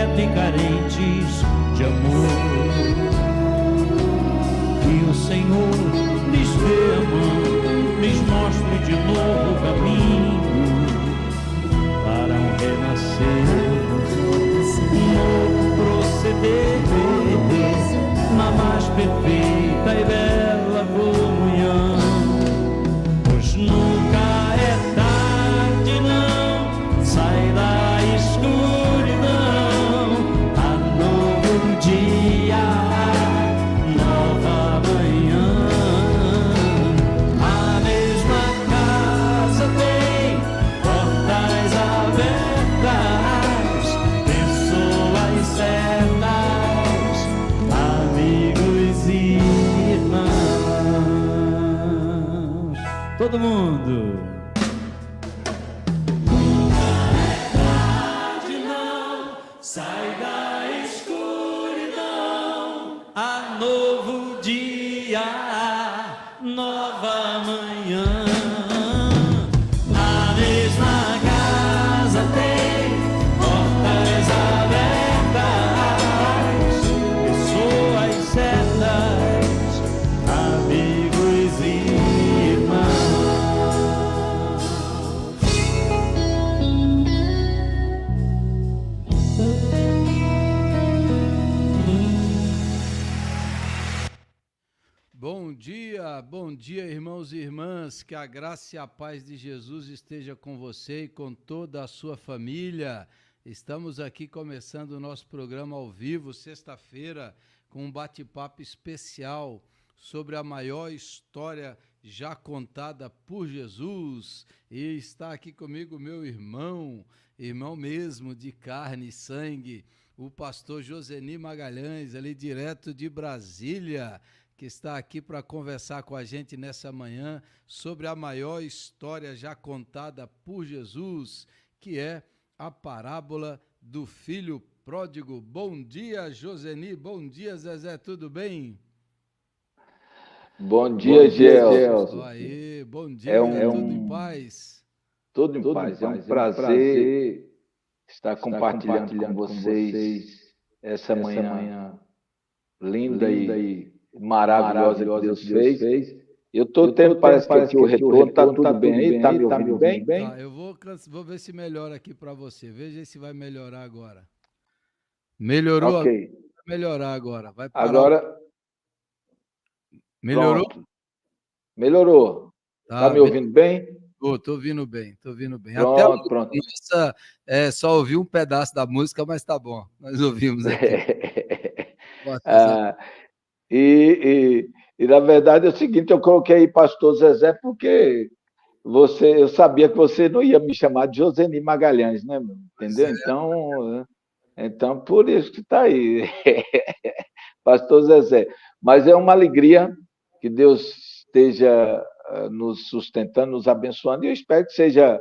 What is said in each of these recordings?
sede e carentes de amor. Que o Senhor lhes dê a mão, lhes mostre de novo o caminho para um renascer, um novo proceder na mais perfeita e bela comunhão. Pois nunca é tarde, não, sai da escuridão, há novo dia, nova manhã. A mesma casa tem portas abertas, pessoas certas, amigos e irmãos. Todo mundo. Sai da escuridão, há novo dia, nova manhã. A mesma casa tem portas abertas, pessoas certas, amigos e Bom dia, irmãos e irmãs, que a graça e a paz de Jesus esteja com você e com toda a sua família. Estamos aqui começando o nosso programa ao vivo, sexta-feira, com um bate-papo especial sobre a maior história já contada por Jesus. E está aqui comigo meu irmão mesmo de carne e sangue, o pastor Joseni Magalhães, ali direto de Brasília, que está aqui para conversar com a gente nessa manhã sobre a maior história já contada por Jesus, que é a parábola do filho pródigo. Bom dia, Joseni, bom dia, Zezé, tudo bem? Bom dia, Gelson. Aí, bom dia, tudo em paz? Tudo em paz, é um prazer estar compartilhando com vocês essa manhã linda e maravilhosa que Deus fez. Eu estou tendo, parece que aqui o retorno está tudo bem aí, está me ouvindo bem? Tá, eu vou ver se melhora aqui para você, veja se vai melhorar agora. Melhorou? Ok. Vai melhorar agora, vai parar. Agora, melhorou? Pronto. Melhorou. Está me ouvindo bem? Estou ouvindo bem, Pronto. Nossa, só ouvi um pedaço da música, mas tá bom, nós ouvimos aqui. E na verdade é o seguinte, eu coloquei pastor Zezé porque eu sabia que você não ia me chamar de Joseni Magalhães, né? Entendeu? Então, por isso que está aí, pastor Zezé. Mas é uma alegria que Deus esteja nos sustentando, nos abençoando, e eu espero que seja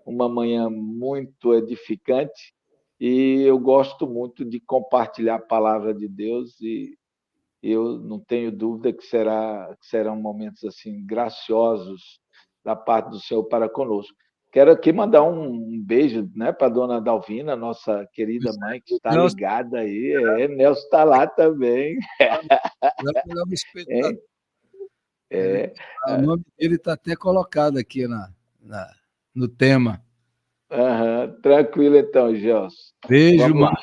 uma manhã muito edificante, e eu gosto muito de compartilhar a palavra de Deus, e eu não tenho dúvida que serão momentos assim graciosos da parte do Senhor para conosco. Quero aqui mandar um beijo, né, para a dona Dalvina, nossa querida mãe, que está ligada aí. Nelson está lá também. O nome dele está até colocado aqui no tema. Tranquilo então, Gelson. Beijo, mãe.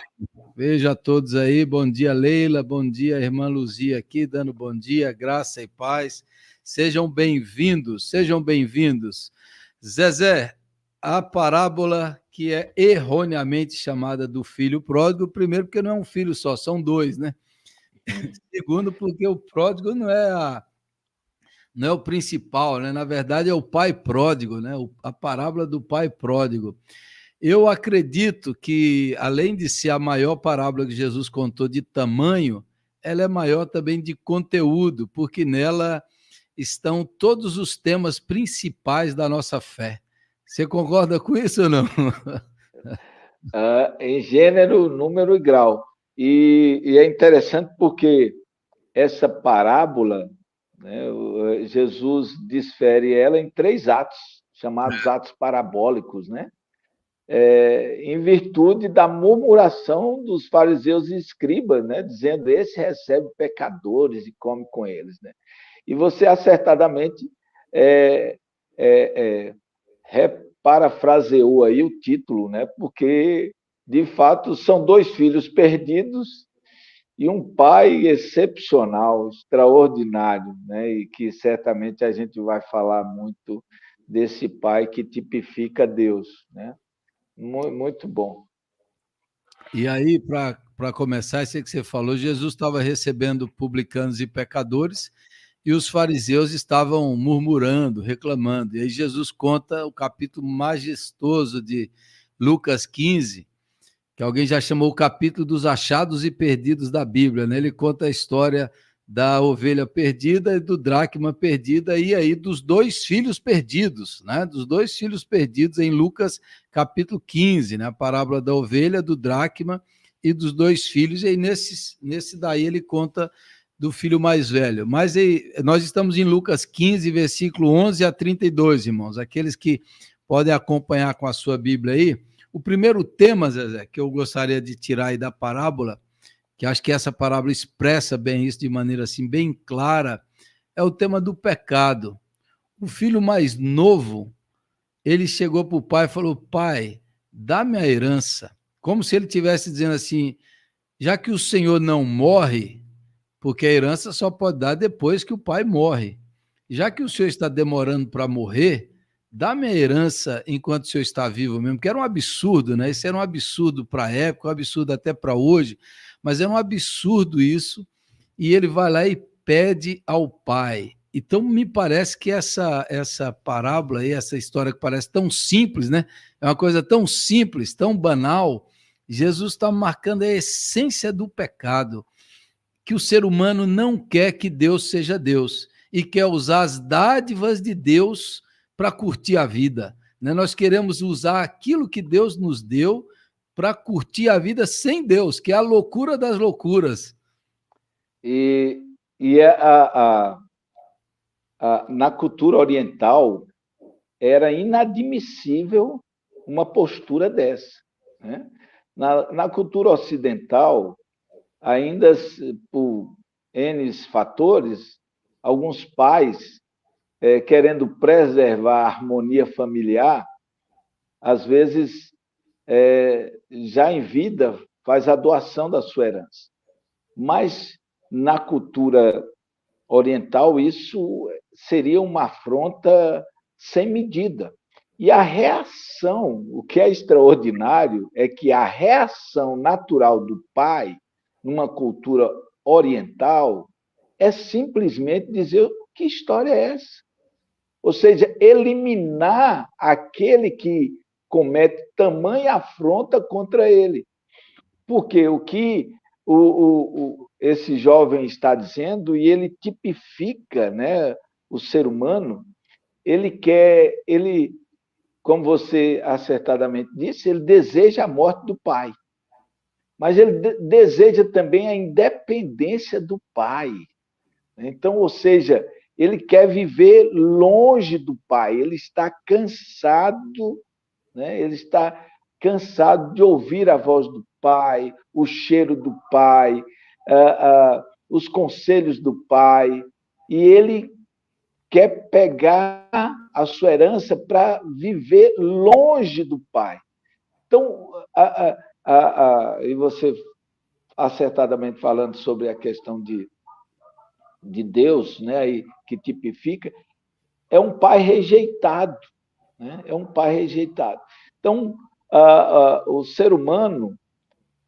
Beijo a todos aí. Bom dia, Leila. Bom dia, irmã Luzia aqui, dando bom dia, graça e paz. Sejam bem-vindos, sejam bem-vindos. Zezé, a parábola que é erroneamente chamada do filho pródigo, primeiro porque não é um filho só, são dois, né? Segundo, porque o pródigo não é o principal, né? Na verdade, é o pai pródigo, né? A parábola do pai pródigo. Eu acredito que, além de ser a maior parábola que Jesus contou de tamanho, ela é maior também de conteúdo, porque nela estão todos os temas principais da nossa fé. Você concorda com isso ou não? Em gênero, número e grau. E é interessante porque essa parábola, né, Jesus desfere ela em 3 atos, chamados atos parabólicos, né? em virtude da murmuração dos fariseus e escribas, né? Dizendo, esse recebe pecadores e come com eles, né? E você acertadamente é, é, parafraseou aí o título, né? Porque, de fato, são dois filhos perdidos e um pai excepcional, extraordinário, né? E que certamente a gente vai falar muito desse pai que tipifica Deus, né? Muito bom. E aí, para começar, isso aí que você falou, Jesus estava recebendo publicanos e pecadores, e os fariseus estavam murmurando, reclamando. E aí Jesus conta o capítulo majestoso de Lucas 15, que alguém já chamou o capítulo dos achados e perdidos da Bíblia, né? Ele conta a história da ovelha perdida e do dracma perdida, e aí dos dois filhos perdidos, né? Dos dois filhos perdidos em Lucas capítulo 15, né? A parábola da ovelha, do dracma e dos dois filhos, e aí nesse daí ele conta do filho mais velho. Mas aí, nós estamos em Lucas 15, versículo 11 a 32, irmãos. Aqueles que podem acompanhar com a sua Bíblia aí. O primeiro tema, Zezé, que eu gostaria de tirar aí da parábola, que acho que essa parábola expressa bem isso de maneira assim bem clara, é o tema do pecado. O filho mais novo, ele chegou para o pai e falou, pai, dá-me a herança. Como se ele estivesse dizendo assim, já que o senhor não morre, porque a herança só pode dar depois que o pai morre. Já que o senhor está demorando para morrer, dá-me a herança enquanto o senhor está vivo mesmo, que era um absurdo, né? Isso era um absurdo para a época, um absurdo até para hoje, mas era um absurdo isso, e ele vai lá e pede ao pai. Então, me parece que essa parábola aí, essa história que parece tão simples, né? É uma coisa tão simples, tão banal. Jesus está marcando a essência do pecado, que o ser humano não quer que Deus seja Deus e quer usar as dádivas de Deus para curtir a vida. Né? Nós queremos usar aquilo que Deus nos deu para curtir a vida sem Deus, que é a loucura das loucuras. E na cultura oriental era inadmissível uma postura dessa, né? Na cultura ocidental, ainda por N fatores, alguns pais, querendo preservar a harmonia familiar, às vezes, já em vida, faz a doação da sua herança. Mas, na cultura oriental, isso seria uma afronta sem medida. E a reação, o que é extraordinário, é que a reação natural do pai, numa cultura oriental, é simplesmente dizer que história é essa? Ou seja, eliminar aquele que comete tamanha afronta contra ele. Porque o que esse jovem está dizendo, e ele tipifica, né, o ser humano, ele, como você acertadamente disse, ele deseja a morte do pai. Mas ele deseja também a independência do pai. Então, ou seja, ele quer viver longe do pai, ele está cansado, né? Ele está cansado de ouvir a voz do pai, o cheiro do pai, os conselhos do pai, e ele quer pegar a sua herança para viver longe do pai. Então, e você acertadamente falando sobre a questão de Deus, né, e que tipifica, é um pai rejeitado, né? É um pai rejeitado. Então, o ser humano,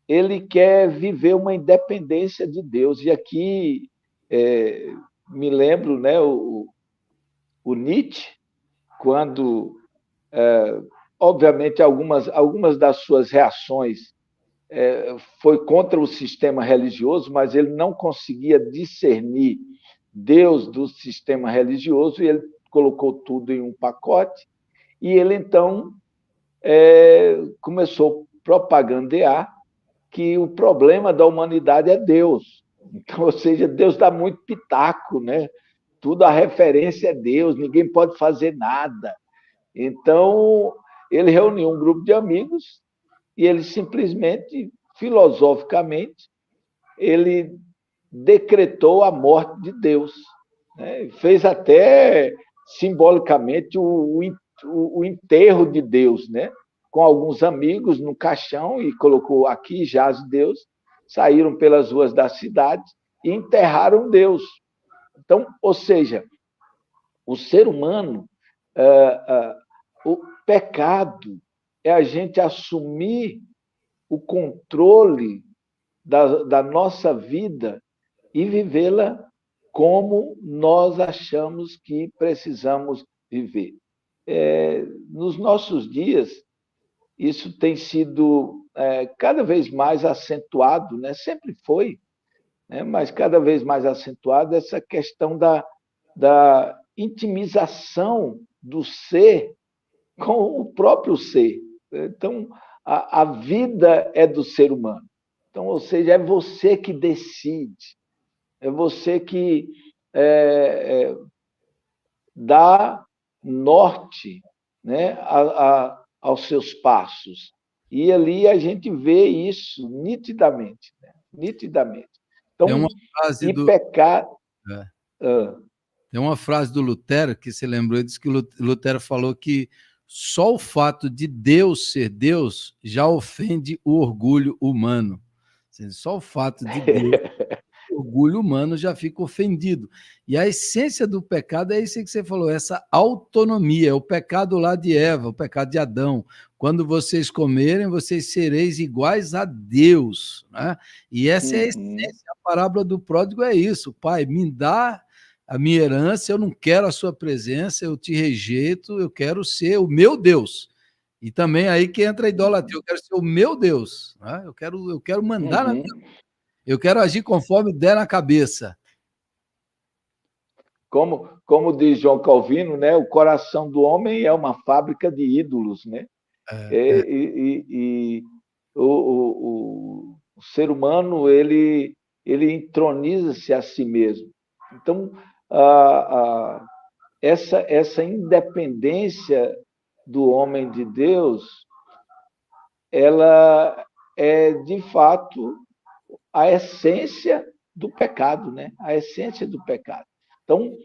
ele quer viver uma independência de Deus. E aqui me lembro, né, o Nietzsche, quando, obviamente, algumas das suas reações foi contra o sistema religioso, mas ele não conseguia discernir Deus do sistema religioso, e ele colocou tudo em um pacote, e ele, então, começou a propagandear que o problema da humanidade é Deus. Então, ou seja, Deus dá muito pitaco, né? Tudo a referência é Deus, ninguém pode fazer nada. Então, ele reuniu um grupo de amigos e ele simplesmente, filosoficamente, ele decretou a morte de Deus, né? Fez até simbolicamente o enterro de Deus, né? Com alguns amigos no caixão e colocou aqui jaz Deus, saíram pelas ruas da cidade e enterraram Deus. Então, ou seja, o ser humano, o pecado é a gente assumir o controle da nossa vida e vivê-la como nós achamos que precisamos viver. Nos nossos dias, isso tem sido cada vez mais acentuado, né? Sempre foi, né? Mas cada vez mais acentuado essa questão da intimização do ser com o próprio ser. Então, a vida é do ser humano. Então, ou seja, é você que decide, é você que dá norte, né, aos seus passos. E ali a gente vê isso nitidamente, né? Nitidamente. Então, Tem uma frase pecar... Tem uma frase do Lutero que você lembrou, diz que Lutero falou que só o fato de Deus ser Deus já ofende o orgulho humano. Só o fato de Deus, o orgulho humano já fica ofendido. E a essência do pecado é isso que você falou, essa autonomia, é o pecado lá de Eva, o pecado de Adão. Quando vocês comerem, vocês sereis iguais a Deus, né? E essa é a essência, a parábola do pródigo é isso. Pai, me dá a minha herança, eu não quero a sua presença, eu te rejeito, eu quero ser o meu Deus. E também aí que entra a idolatria, eu quero ser o meu Deus, né? Eu quero mandar na minha vida. Eu quero agir conforme der na cabeça. Como diz João Calvino, né? O coração do homem é uma fábrica de ídolos, né? O ser humano ele entroniza-se a si mesmo. Então, essa independência do homem de Deus, ela é, de fato, a essência do pecado, né? A essência do pecado. Então,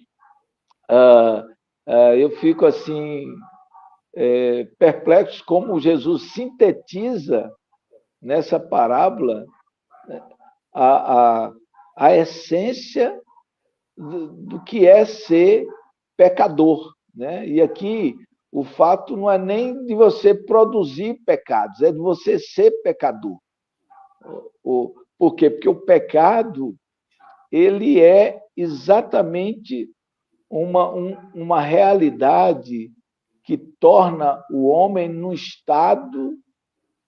eu fico assim perplexo como Jesus sintetiza nessa parábola a essência do que é ser pecador, né? E aqui o fato não é nem de você produzir pecados, é de você ser pecador. Por quê? Porque o pecado ele é exatamente uma realidade que torna o homem num estado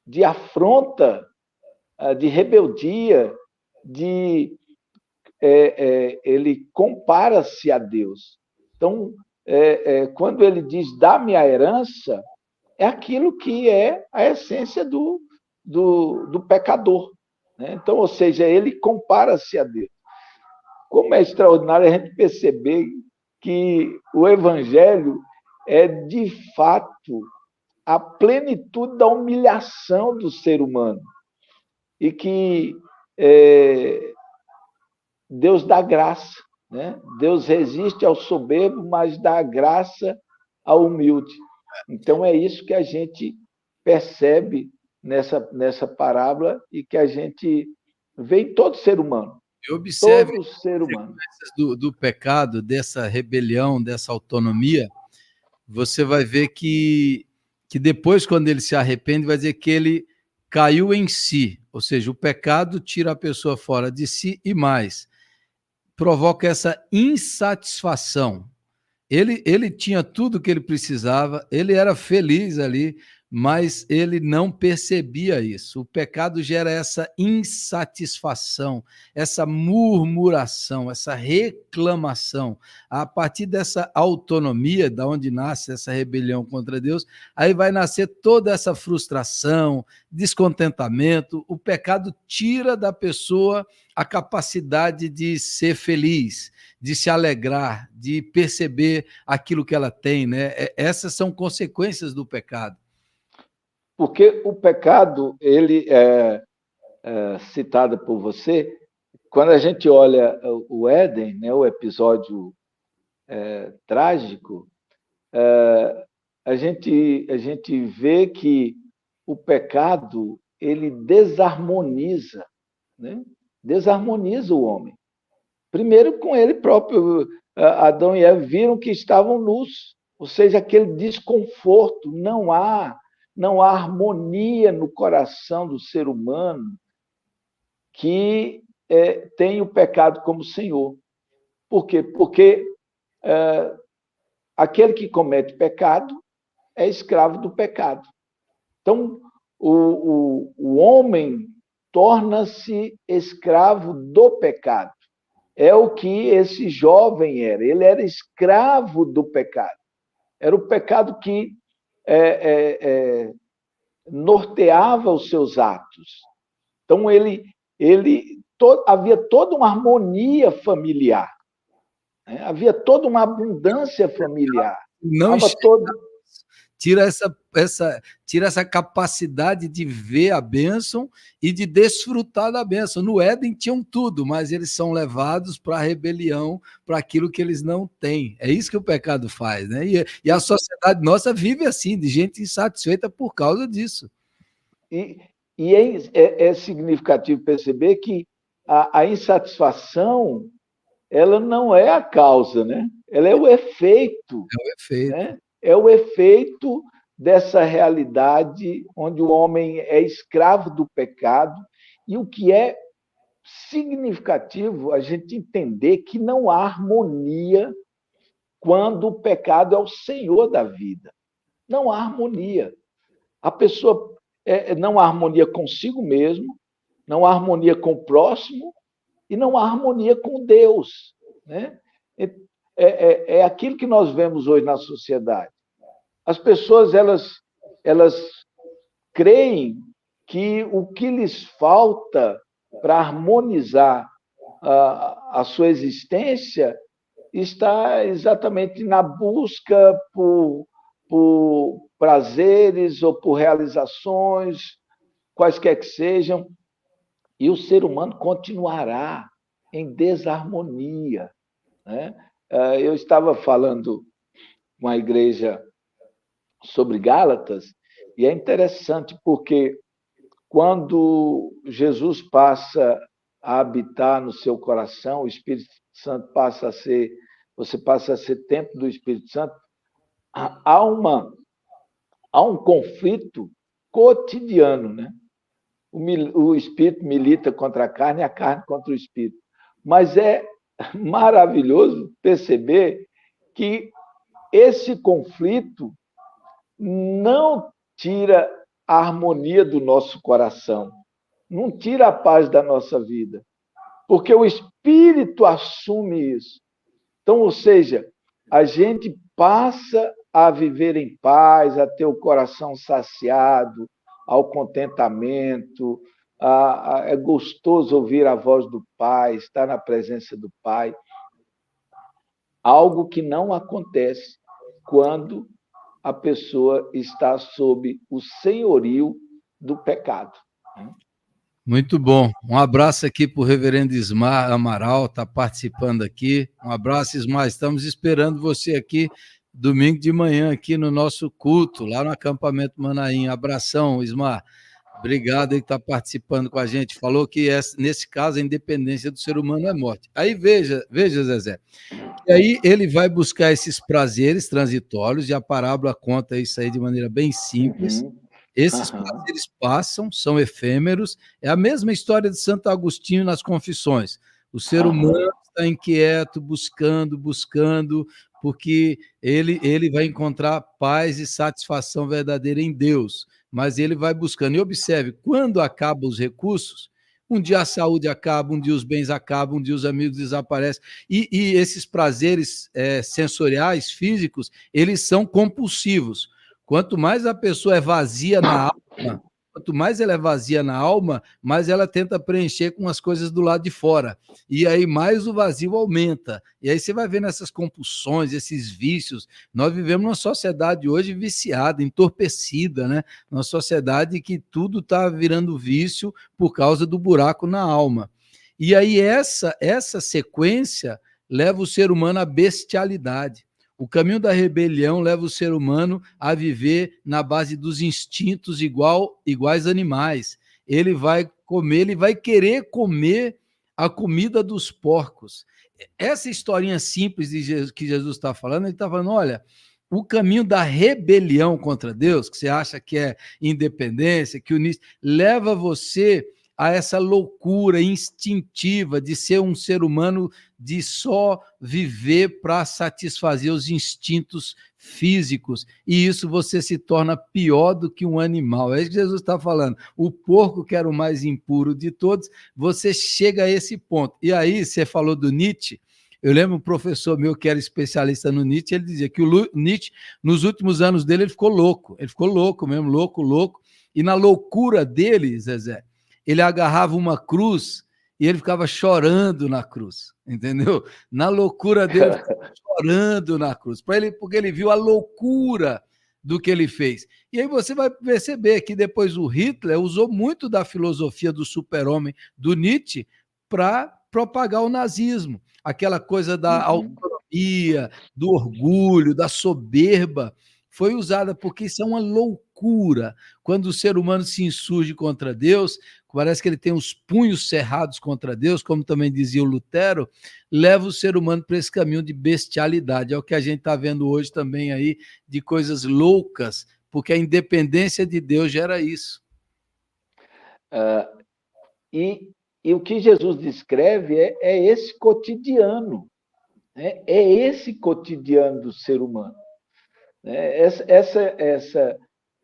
de afronta, de rebeldia, ele compara-se a Deus. Então, quando ele diz dá-me a herança, é aquilo que é a essência do pecador, né? Então, ou seja, ele compara-se a Deus. Como é extraordinário a gente perceber que o Evangelho é, de fato, a plenitude da humilhação do ser humano. E que Deus dá graça, né? Deus resiste ao soberbo, mas dá graça ao humilde. Então, é isso que a gente percebe nessa parábola e que a gente vê em todo ser humano. Observe todo ser humano. Do pecado, dessa rebelião, dessa autonomia, você vai ver que depois, quando ele se arrepende, vai dizer que ele caiu em si, ou seja, o pecado tira a pessoa fora de si e mais, provoca essa insatisfação. Ele tinha tudo o que ele precisava, ele era feliz ali, mas ele não percebia isso. O pecado gera essa insatisfação, essa murmuração, essa reclamação. A partir dessa autonomia, da onde nasce essa rebelião contra Deus, aí vai nascer toda essa frustração, descontentamento. O pecado tira da pessoa a capacidade de ser feliz, de se alegrar, de perceber aquilo que ela tem, né? Essas são consequências do pecado. Porque o pecado, ele é citado por você, quando a gente olha o Éden, né, o episódio trágico, a gente vê que o pecado ele desarmoniza, né? Desarmoniza o homem. Primeiro com ele próprio, Adão e Eva viram que estavam nus, ou seja, aquele desconforto, não há harmonia no coração do ser humano que tem o pecado como senhor. Por quê? Porque aquele que comete pecado é escravo do pecado. Então, o homem torna-se escravo do pecado. É o que esse jovem era. Ele era escravo do pecado. Era o pecado que norteava os seus atos. Então, havia toda uma harmonia familiar, né? Havia toda uma abundância familiar. Não tira essa capacidade de ver a bênção e de desfrutar da bênção. No Éden tinham tudo, mas eles são levados para a rebelião, para aquilo que eles não têm. É isso que o pecado faz, né? E a sociedade nossa vive assim, de gente insatisfeita por causa disso. E é significativo perceber que a insatisfação ela não é a causa, né? Ela é o efeito. É o efeito. Né? É o efeito dessa realidade onde o homem é escravo do pecado, e o que é significativo a gente entender que não há harmonia quando o pecado é o senhor da vida. Não há harmonia. A pessoa não há harmonia consigo mesmo, não há harmonia com o próximo e não há harmonia com Deus, né? É aquilo que nós vemos hoje na sociedade. As pessoas elas creem que o que lhes falta para harmonizar a sua existência está exatamente na busca por prazeres ou por realizações, quaisquer que sejam, e o ser humano continuará em desarmonia, né? Eu estava falando com a igreja sobre Gálatas, e é interessante porque quando Jesus passa a habitar no seu coração, o Espírito Santo você passa a ser templo do Espírito Santo, há um conflito cotidiano, né? O Espírito milita contra a carne e a carne contra o Espírito. Mas é maravilhoso perceber que esse conflito não tira a harmonia do nosso coração, não tira a paz da nossa vida, porque o Espírito assume isso. Então, ou seja, a gente passa a viver em paz, a ter o coração saciado, ao contentamento, é gostoso ouvir a voz do Pai, estar na presença do Pai. Algo que não acontece quando a pessoa está sob o senhorio do pecado. Muito bom. Um abraço aqui para o reverendo Ismar Amaral, está participando aqui. Um abraço, Ismar. Estamos esperando você aqui domingo de manhã, aqui no nosso culto, lá no acampamento Manaim. Abração, Ismar. Obrigado aí que está participando com a gente. Falou que nesse caso a independência do ser humano é morte. Aí veja, Zezé. E aí ele vai buscar esses prazeres transitórios, e a parábola conta isso aí de maneira bem simples. Esses prazeres passam, são efêmeros. É a mesma história de Santo Agostinho nas Confissões. O ser humano está inquieto, buscando, porque ele vai encontrar paz e satisfação verdadeira em Deus. Mas ele vai buscando. E observe, quando acabam os recursos, um dia a saúde acaba, um dia os bens acabam, um dia os amigos desaparecem. E esses prazeres sensoriais, físicos, eles são compulsivos. Quanto mais a pessoa é vazia na alma, quanto mais ela é vazia na alma, mais ela tenta preencher com as coisas do lado de fora. E aí mais o vazio aumenta. E aí você vai vendo essas compulsões, esses vícios. Nós vivemos numa sociedade hoje viciada, entorpecida, né? Uma sociedade que tudo está virando vício por causa do buraco na alma. E aí essa sequência leva o ser humano à bestialidade. O caminho da rebelião leva o ser humano a viver na base dos instintos iguais animais. Ele vai comer, ele vai querer comer a comida dos porcos. Essa historinha simples de Jesus, que Jesus está falando, ele está falando, olha, o caminho da rebelião contra Deus, que você acha que é independência, que leva você a essa loucura instintiva de ser um ser humano de só viver para satisfazer os instintos físicos, e isso você se torna pior do que um animal. É isso que Jesus está falando. O porco, que era o mais impuro de todos, você chega a esse ponto. E aí, você falou do Nietzsche. Eu lembro um professor meu que era especialista no Nietzsche, ele dizia que o Nietzsche, nos últimos anos dele, ele ficou louco mesmo, louco, e na loucura dele, Zezé, ele agarrava uma cruz e ele ficava chorando na cruz, entendeu? Na loucura dele, ele ficava chorando na cruz, porque ele viu a loucura do que ele fez. E aí você vai perceber que depois o Hitler usou muito da filosofia do super-homem do Nietzsche para propagar o nazismo, aquela coisa da autonomia, do orgulho, da soberba, foi usada porque isso é uma loucura. Quando o ser humano se insurge contra Deus, parece que ele tem os punhos cerrados contra Deus, como também dizia o Lutero, leva o ser humano para esse caminho de bestialidade. É o que a gente está vendo hoje também aí, de coisas loucas, porque a independência de Deus gera isso. E o que Jesus descreve é esse cotidiano, né? É esse cotidiano do ser humano.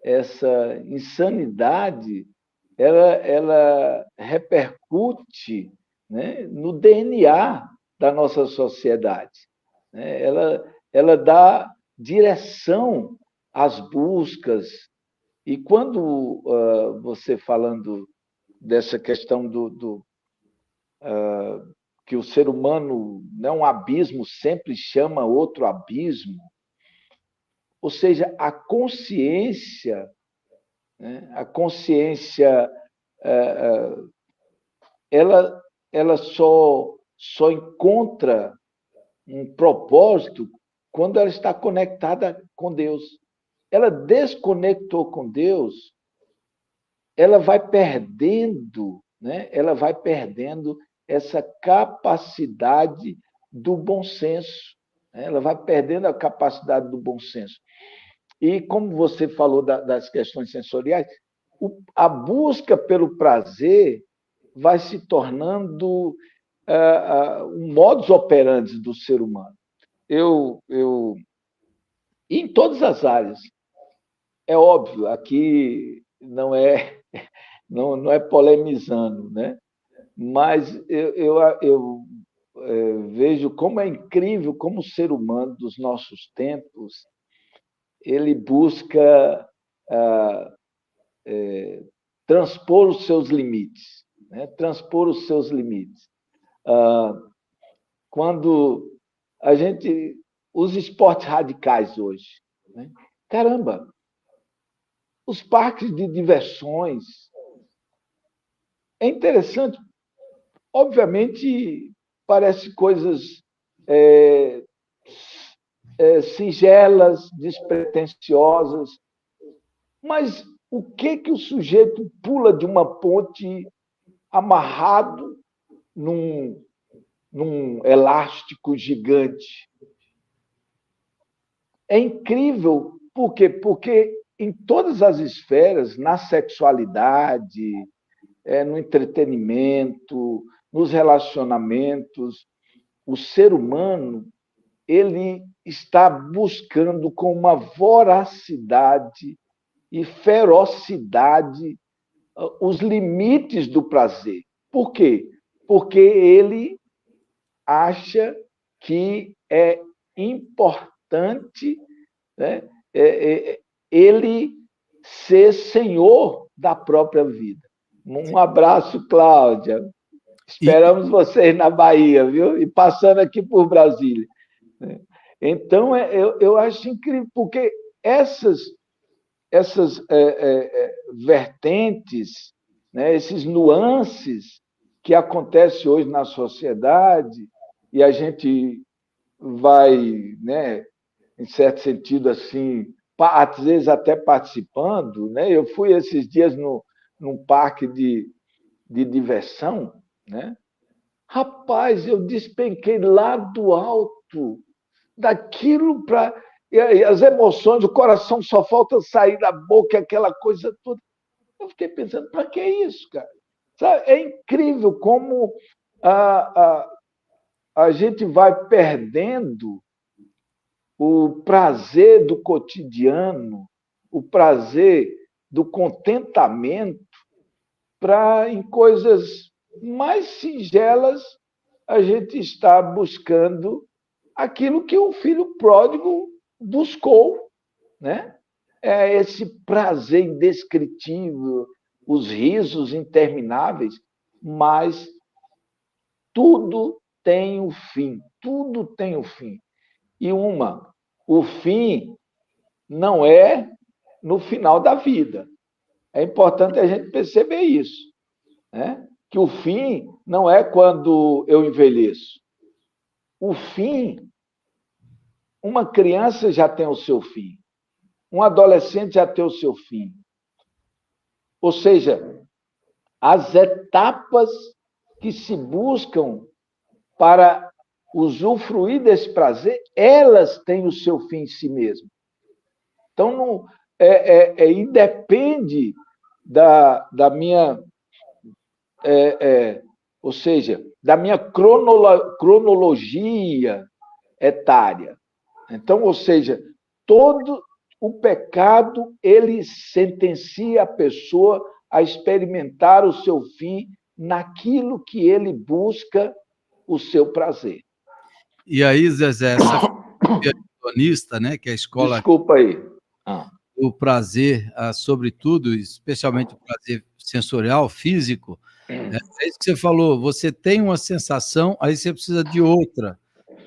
Essa insanidade, ela repercute, né, no DNA da nossa sociedade, né? Ela dá direção às buscas. E quando você falando dessa questão que o ser humano, não um abismo, sempre chama outro abismo, ou seja, a consciência, né, ela só encontra um propósito quando ela está conectada com Deus. Ela desconectou com Deus, ela vai perdendo, né? Ela vai perdendo essa capacidade do bom senso. Né? Ela vai perdendo a capacidade do bom senso. E como você falou das questões sensoriais, a busca pelo prazer vai se tornando um modus operandi do ser humano. Em todas as áreas. É óbvio, aqui não é polemizando, né? Mas eu vejo como é incrível como o ser humano dos nossos tempos ele busca transpor os seus limites, né? Transpor os seus limites. Quando a gente... Os esportes radicais hoje, né? Caramba! Os parques de diversões. É interessante. Obviamente, parece coisas singelas, despretensiosas, mas o que o sujeito pula de uma ponte amarrado num elástico gigante? É incrível. Por quê? Porque em todas as esferas, na sexualidade, no entretenimento, nos relacionamentos, o ser humano ele está buscando com uma voracidade e ferocidade os limites do prazer. Por quê? Porque ele acha que é importante, né, ele ser senhor da própria vida. Um abraço, Cláudia. Esperamos vocês na Bahia, viu? E passando aqui por Brasília. Então, eu acho incrível, porque essas vertentes, né, esses nuances que acontecem hoje na sociedade, e a gente vai, né, em certo sentido, assim, às vezes até participando, né? Eu fui esses dias num parque de diversão, né? Rapaz, eu despenquei lá do alto daquilo para. E as emoções, o coração só falta sair da boca, aquela coisa toda. Eu fiquei pensando, para que isso, cara? Sabe? É incrível como a gente vai perdendo o prazer do cotidiano, o prazer do contentamento, para, em coisas mais singelas, a gente está buscando aquilo que o filho pródigo buscou, né? É esse prazer indescritível, os risos intermináveis, mas tudo tem um fim, tudo tem um fim. E o fim não é no final da vida. É importante a gente perceber isso, né? Que o fim não é quando eu envelheço. O fim, uma criança já tem o seu fim, um adolescente já tem o seu fim. Ou seja, as etapas que se buscam para usufruir desse prazer, elas têm o seu fim em si mesmo. Então, não, independe da minha... ou seja, da minha cronologia etária. Então, ou seja, todo o pecado, ele sentencia a pessoa a experimentar o seu fim naquilo que ele busca o seu prazer. E aí, Zezé, essa filosofia hedonista, né, que é a escola... Desculpa aí. O prazer, sobretudo, especialmente o prazer sensorial, físico, é isso que você falou, você tem uma sensação, aí você precisa de outra,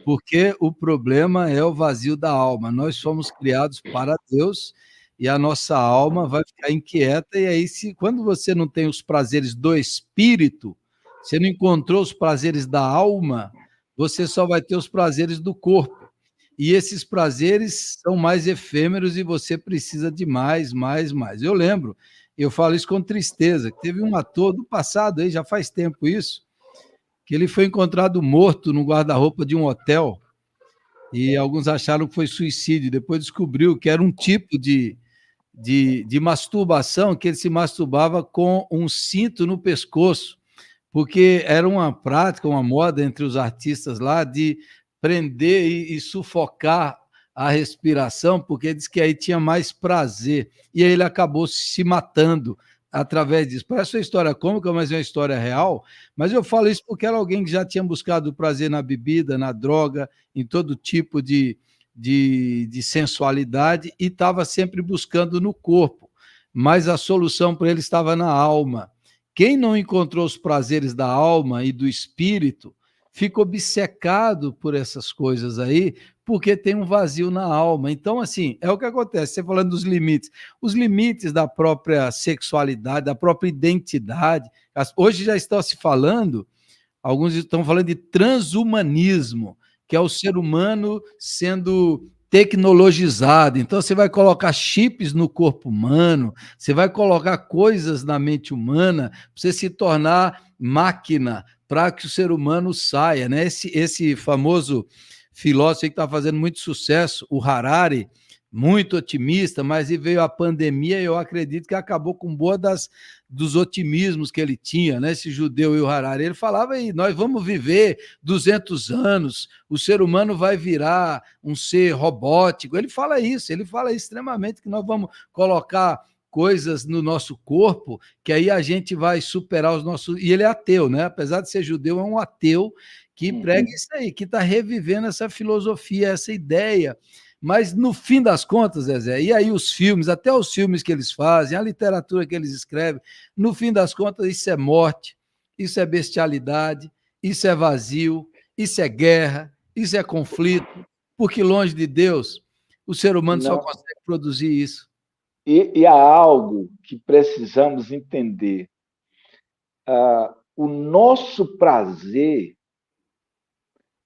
porque o problema é o vazio da alma. Nós somos criados para Deus e a nossa alma vai ficar inquieta, e aí, quando você não tem os prazeres do espírito, você não encontrou os prazeres da alma, você só vai ter os prazeres do corpo. E esses prazeres são mais efêmeros e você precisa de mais, mais, mais. Eu lembro, eu falo isso com tristeza, que teve um ator do passado, aí já faz tempo isso, que ele foi encontrado morto no guarda-roupa de um hotel, e alguns acharam que foi suicídio, depois descobriu que era um tipo de masturbação, que ele se masturbava com um cinto no pescoço, porque era uma prática, uma moda entre os artistas lá de prender e sufocar a respiração, porque diz que aí tinha mais prazer, e aí ele acabou se matando através disso. Parece uma história cômica, mas é uma história real, mas eu falo isso porque era alguém que já tinha buscado prazer na bebida, na droga, em todo tipo de sensualidade, e estava sempre buscando no corpo, mas a solução para ele estava na alma. Quem não encontrou os prazeres da alma e do espírito, fica obcecado por essas coisas aí, porque tem um vazio na alma. Então, assim, é o que acontece, você falando dos limites, os limites da própria sexualidade, da própria identidade. Hoje já estão se falando, alguns estão falando de transhumanismo, que é o ser humano sendo tecnologizado. Então, você vai colocar chips no corpo humano, você vai colocar coisas na mente humana para você se tornar máquina, para que o ser humano saia, né? Esse famoso filósofo que está fazendo muito sucesso, o Harari, muito otimista, mas veio a pandemia e eu acredito que acabou com boa dos otimismos que ele tinha, né? Esse judeu e o Harari, ele falava aí, nós vamos viver 200 anos, o ser humano vai virar um ser robótico, ele fala extremamente, que nós vamos colocar coisas no nosso corpo, que aí a gente vai superar os nossos... E ele é ateu, né? Apesar de ser judeu, é um ateu que prega isso aí, que está revivendo essa filosofia, essa ideia, Mas, no fim das contas, Zezé, e aí os filmes, até os filmes que eles fazem, a literatura que eles escrevem, no fim das contas, isso é morte, isso é bestialidade, isso é vazio, isso é guerra, isso é conflito, porque longe de Deus, o ser humano só Não. consegue produzir isso. E há algo que precisamos entender. O nosso prazer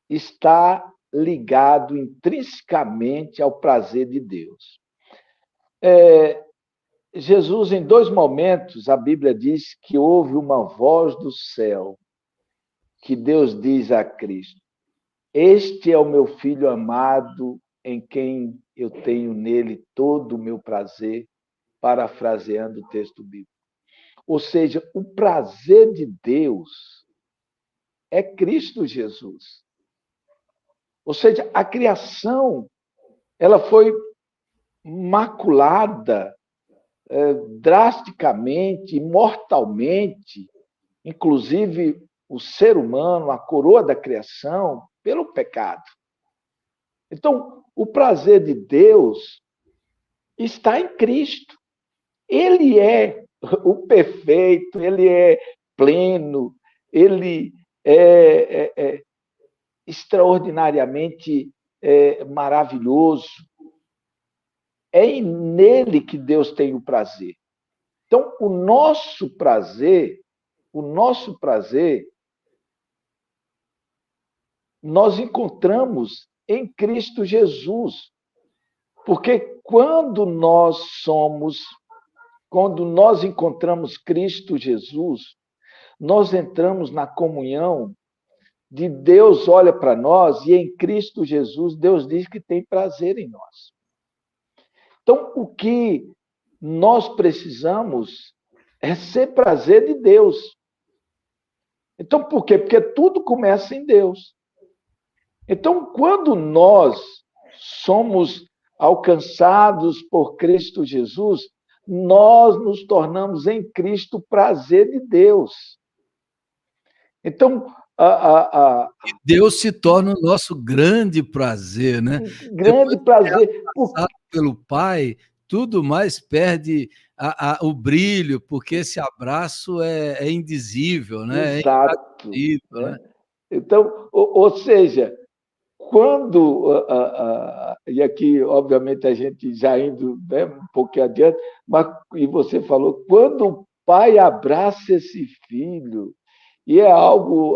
está ligado intrinsecamente ao prazer de Deus. Jesus, em 2 momentos, a Bíblia diz que houve uma voz do céu, que Deus diz a Cristo: este é o meu filho amado, em quem eu tenho nele todo o meu prazer, parafraseando o texto bíblico. Ou seja, o prazer de Deus é Cristo Jesus. Ou seja, a criação, ela foi maculada drasticamente, mortalmente, inclusive o ser humano, a coroa da criação, pelo pecado. Então, o prazer de Deus está em Cristo. Ele é o perfeito, ele é pleno, ele é extraordinariamente maravilhoso. É nele que Deus tem o prazer. Então, o nosso prazer, nós encontramos em Cristo Jesus. Porque quando nós encontramos Cristo Jesus, nós entramos na comunhão de Deus, olha para nós, e em Cristo Jesus, Deus diz que tem prazer em nós. Então, o que nós precisamos é ser prazer de Deus. Então, por quê? Porque tudo começa em Deus. Então, quando nós somos alcançados por Cristo Jesus, nós nos tornamos em Cristo prazer de Deus. Então, Deus se torna o nosso grande prazer, né? grande prazer. Passado pelo Pai, tudo mais perde o brilho, porque esse abraço é indizível, né? Exato. É indizível, né? Então, ou seja, quando, e aqui, obviamente, a gente já indo, né, um pouquinho adiante, mas, e você falou, quando o pai abraça esse filho, e é algo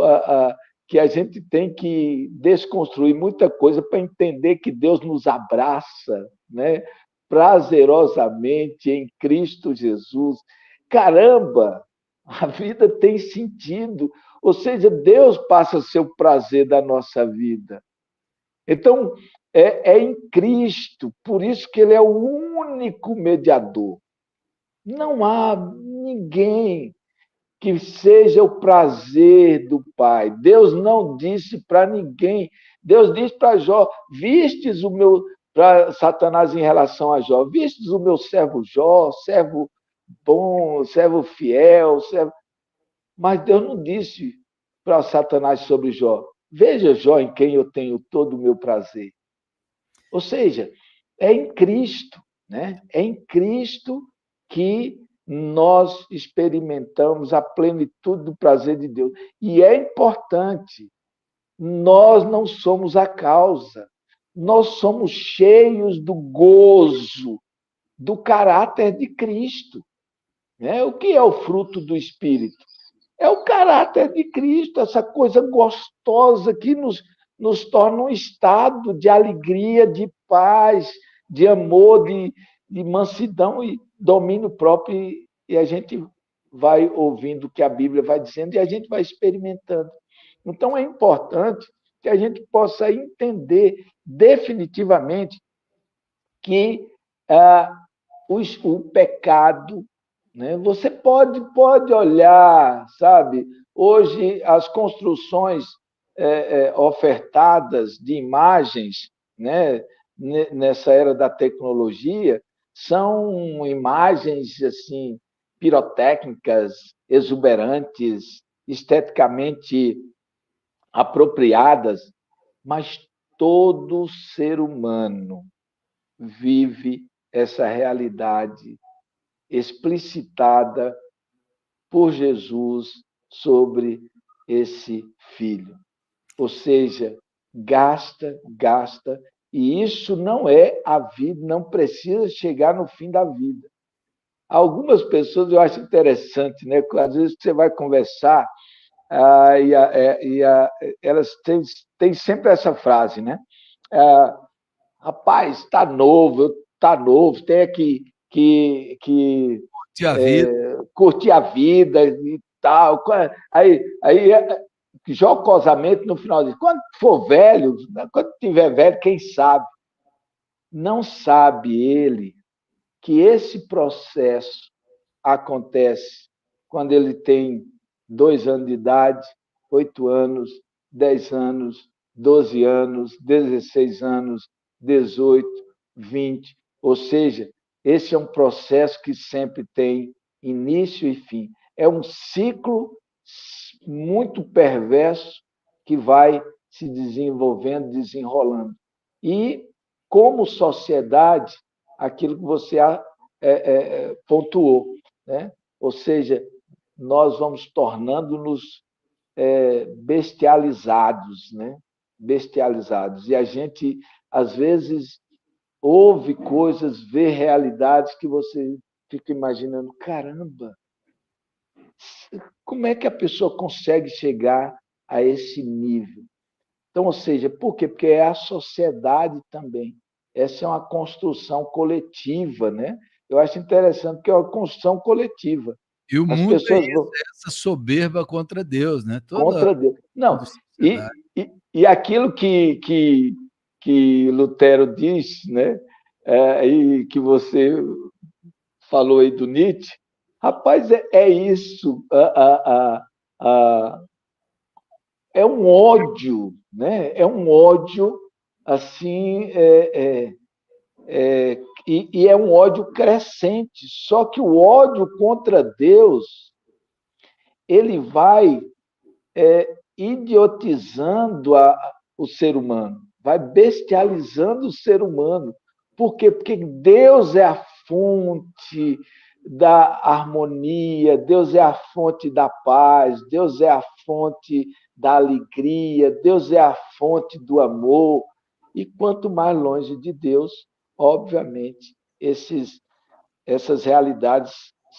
que a gente tem que desconstruir muita coisa para entender que Deus nos abraça, né, prazerosamente em Cristo Jesus. Caramba, a vida tem sentido. Ou seja, Deus passa a ser o prazer da nossa vida. Então, é em Cristo, por isso que ele é o único mediador. Não há ninguém que seja o prazer do Pai. Deus não disse para ninguém. Deus disse para Jó: vistes o meu, para Satanás em relação a Jó, vistes o meu servo Jó, servo bom, servo fiel, servo... Mas Deus não disse para Satanás sobre Jó: veja Jó em quem eu tenho todo o meu prazer. Ou seja, é em Cristo, né? É em Cristo que nós experimentamos a plenitude do prazer de Deus. E é importante, nós não somos a causa, nós somos cheios do gozo, do caráter de Cristo. Né? O que é o fruto do Espírito? É o caráter de Cristo, essa coisa gostosa que nos torna um estado de alegria, de paz, de amor, de mansidão e domínio próprio. E a gente vai ouvindo o que a Bíblia vai dizendo e a gente vai experimentando. Então, é importante que a gente possa entender definitivamente que o pecado... Né? Você pode olhar, sabe? Hoje, as construções ofertadas de imagens, né, nessa era da tecnologia, são imagens assim pirotécnicas, exuberantes, esteticamente apropriadas, mas todo ser humano vive essa realidade explicitada por Jesus sobre esse filho. Ou seja, gasta, e isso não é a vida, não precisa chegar no fim da vida. Algumas pessoas eu acho interessante, né? Às vezes você vai conversar elas têm sempre essa frase, né? Rapaz, está novo, tem que Curtir a vida. Curtir a vida e tal. Aí jocosamente, no final, diz, quando for velho, quando tiver velho, quem sabe? Não sabe ele que esse processo acontece quando ele tem 2 anos de idade, 8 anos, 10 anos, 12 anos, 16 anos, 18, 20. Ou seja, esse é um processo que sempre tem início e fim. É um ciclo muito perverso que vai se desenvolvendo, desenrolando. E, como sociedade, aquilo que você pontuou, né? Ou seja, nós vamos tornando-nos bestializados, né? Bestializados. E a gente, às vezes, ouve coisas, vê realidades que você fica imaginando, caramba, como é que a pessoa consegue chegar a esse nível? Então, ou seja, por quê? Porque é a sociedade também. Essa é uma construção coletiva, né? Eu acho interessante que é uma construção coletiva. E o As mundo pessoas é vão essa soberba contra Deus, né? Toda contra Deus. Não, sociedade. e aquilo que Lutero diz, né? E que você falou aí do Nietzsche, rapaz, é isso. É um ódio, né? É um ódio assim, e é um ódio crescente. Só que o ódio contra Deus, ele vai idiotizando o ser humano, vai bestializando o ser humano. Por quê? Porque Deus é a fonte da harmonia, Deus é a fonte da paz, Deus é a fonte da alegria, Deus é a fonte do amor. E quanto mais longe de Deus, obviamente, essas realidades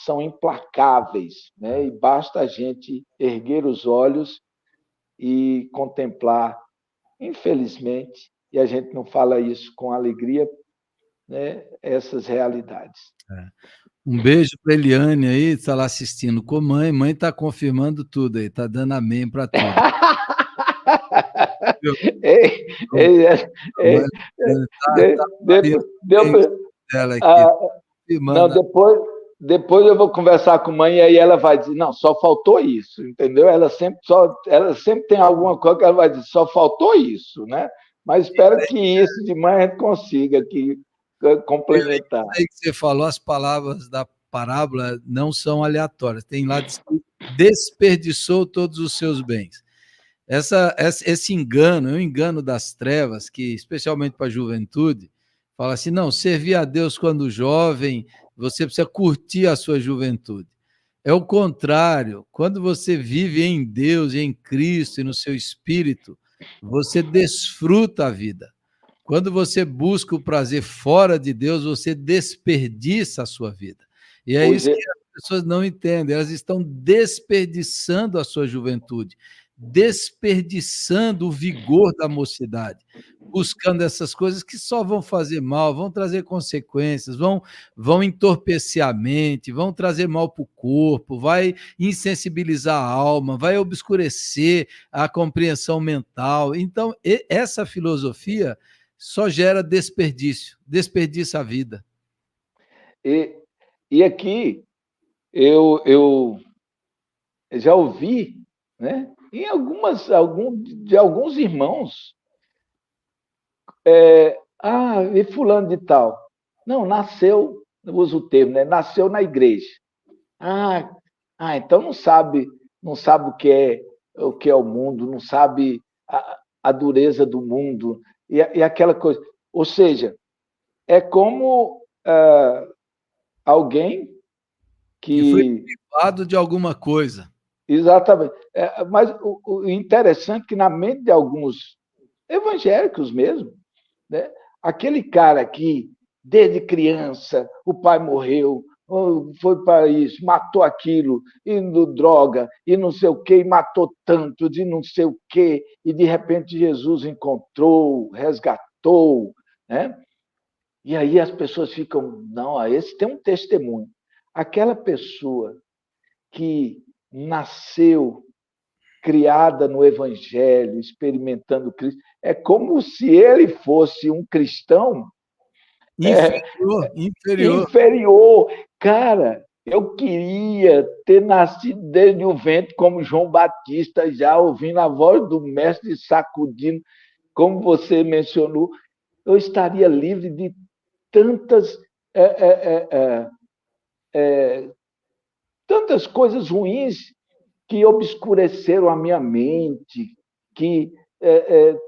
são implacáveis, né? E basta a gente erguer os olhos e contemplar, infelizmente, e a gente não fala isso com alegria, né? Essas realidades. Um beijo para Eliane aí, está lá assistindo com mãe. Mãe está confirmando tudo aí, está dando amém para tudo. Ei, ei, ei, Dela aqui, não, depois eu vou conversar com a mãe e aí ela vai dizer, não, só faltou isso, entendeu? Ela sempre tem alguma coisa que ela vai dizer, só faltou isso, né? Mas espero que isso de manhã a gente consiga aqui complementar. Aí que você falou, as palavras da parábola não são aleatórias. Tem lá desperdiçou todos os seus bens. Esse engano, é um engano das trevas, que especialmente para a juventude, fala assim, não, servir a Deus quando jovem, você precisa curtir a sua juventude. É o contrário, quando você vive em Deus, em Cristo e no seu espírito, você desfruta a vida. Quando você busca o prazer fora de Deus, você desperdiça a sua vida. E é isso que as pessoas não entendem, elas estão desperdiçando a sua juventude, desperdiçando o vigor da mocidade, buscando essas coisas que só vão fazer mal, vão trazer consequências, vão entorpecer a mente, vão trazer mal para o corpo, vai insensibilizar a alma, vai obscurecer a compreensão mental. Então, essa filosofia só gera desperdício, desperdiça a vida. E aqui eu já ouvi, né, de alguns irmãos, e fulano de tal, não, nasceu, eu uso o termo, né, nasceu na igreja. Então não sabe o que é o mundo, não sabe a dureza do mundo, e aquela coisa. Ou seja, é como alguém Que foi que... privado de alguma coisa. Exatamente. Mas o interessante é que na mente de alguns evangélicos mesmo, né, aquele cara que, desde criança, o pai morreu, foi para isso, matou aquilo, indo droga, e não sei o quê, e matou tanto, de não sei o quê, e de repente Jesus encontrou, resgatou, né? E aí as pessoas ficam, não, esse tem um testemunho. Aquela pessoa que nasceu criada no Evangelho, experimentando Cristo, é como se ele fosse um cristão Inferior. inferior. Cara, eu queria ter nascido desde o ventre como João Batista, já ouvindo a voz do mestre sacudindo, como você mencionou, eu estaria livre de tantas tantas coisas ruins que obscureceram a minha mente, que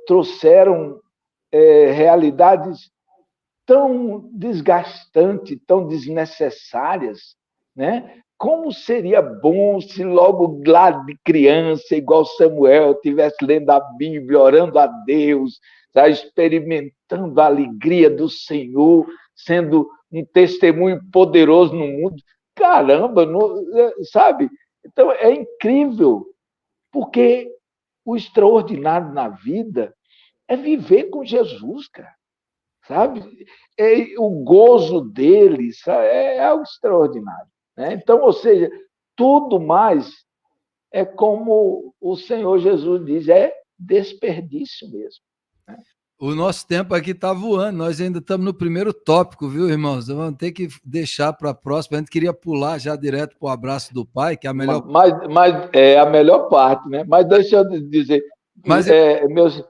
trouxeram realidades tão desgastantes, tão desnecessárias, né? Como seria bom se logo lá de criança, igual Samuel, estivesse lendo a Bíblia, orando a Deus, tá? Experimentando a alegria do Senhor, sendo um testemunho poderoso no mundo. Caramba, não, sabe? Então, é incrível, porque o extraordinário na vida é viver com Jesus, cara, sabe? O gozo dele, sabe? É algo extraordinário, né? Então, ou seja, tudo mais é como o Senhor Jesus diz, é desperdício mesmo. Né? O nosso tempo aqui está voando, nós ainda estamos no primeiro tópico, viu, irmãos? Vamos ter que deixar para a próxima. A gente queria pular já direto para o abraço do pai, que é a melhor. Mas é a melhor parte, né? Mas deixa eu dizer, Mas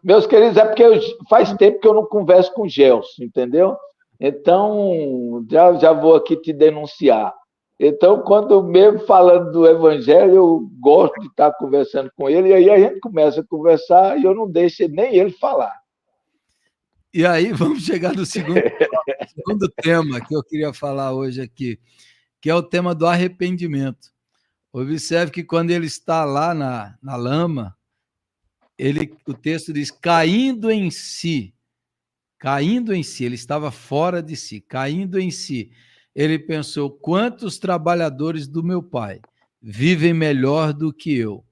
meus queridos, é porque faz tempo que eu não converso com o Gelson, entendeu? Então, já vou aqui te denunciar. Então, quando mesmo falando do Evangelho, eu gosto de estar conversando com ele, e aí a gente começa a conversar e eu não deixo nem ele falar. E aí vamos chegar no segundo tema que eu queria falar hoje aqui, que é o tema do arrependimento. Observe que quando ele está lá na lama, o texto diz, caindo em si, ele estava fora de si, caindo em si. Ele pensou, quantos trabalhadores do meu pai vivem melhor do que eu?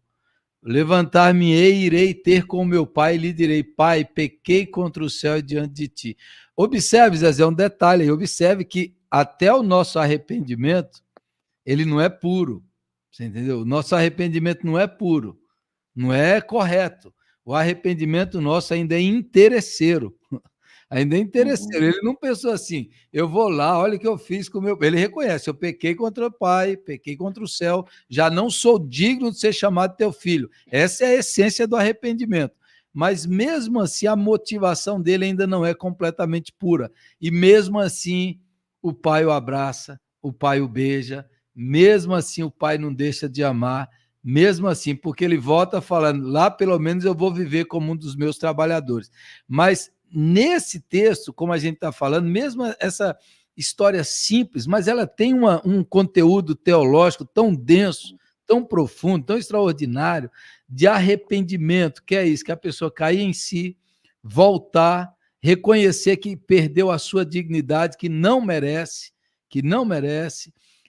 Levantar-me-ei e irei ter com meu pai e lhe direi, pai, pequei contra o céu e diante de ti. Observe, Zezé, um detalhe aí, observe que até o nosso arrependimento, ele não é puro, você entendeu? O nosso arrependimento não é puro, não é correto. O arrependimento nosso ainda é interesseiro. Ainda é interesseiro. Ele não pensou assim, eu vou lá, olha o que eu fiz com o meu... Ele reconhece, eu pequei contra o pai, pequei contra o céu, já não sou digno de ser chamado teu filho. Essa é a essência do arrependimento. Mas mesmo assim, a motivação dele ainda não é completamente pura. E mesmo assim, o pai o abraça, o pai o beija, mesmo assim o pai não deixa de amar, mesmo assim, porque ele volta falando, lá pelo menos eu vou viver como um dos meus trabalhadores. Mas nesse texto, como a gente está falando, mesmo essa história simples, mas ela tem um conteúdo teológico tão denso, tão profundo, tão extraordinário, de arrependimento, que é isso, que a pessoa cair em si, voltar, reconhecer que perdeu a sua dignidade, que não merece,